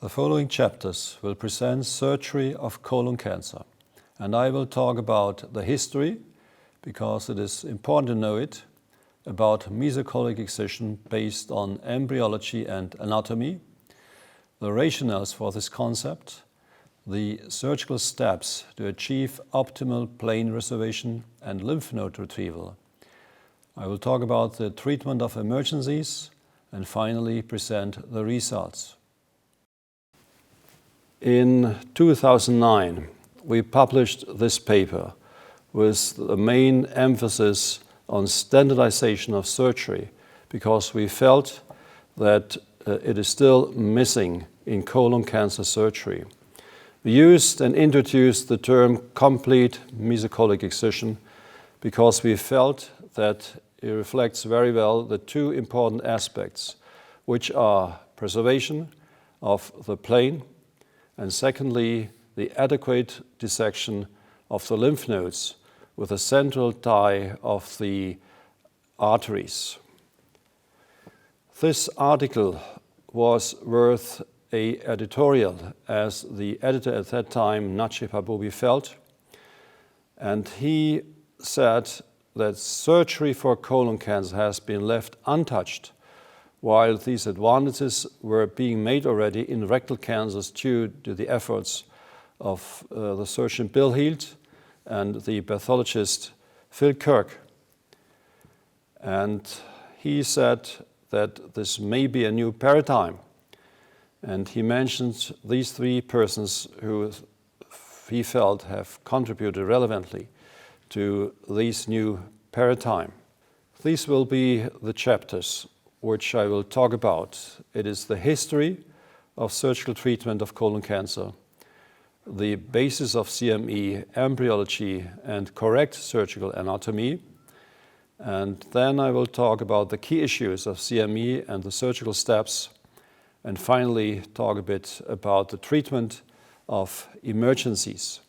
The following chapters will present surgery of colon cancer, and I will talk about the history, because it is important to know it, about mesocolic excision based on embryology and anatomy, the rationales for this concept, the surgical steps to achieve optimal plane reservation and lymph node retrieval. I will talk about the treatment of emergencies and finally present the results. In 2009, we published this paper with the main emphasis on standardization of surgery, because we felt that it is still missing in colon cancer surgery. We used and introduced the term complete mesocolic excision because we felt that it reflects very well the two important aspects, which are preservation of the plane and secondly, the adequate dissection of the lymph nodes with a central tie of the arteries. This article was worth an editorial, as the editor at that time, Najib Haboubi, felt, and he said that surgery for colon cancer has been left untouched, while these advantages were being made already in rectal cancers due to the efforts of the surgeon Bill Hield and the pathologist Phil Kirk. And he said that this may be a new paradigm. And he mentioned these three persons who he felt have contributed relevantly to this new paradigm. These will be the chapters which I will talk about. It is the history of surgical treatment of colon cancer, the basis of CME, embryology, and correct surgical anatomy. And then I will talk about the key issues of CME and the surgical steps. And finally, talk a bit about the treatment of emergencies.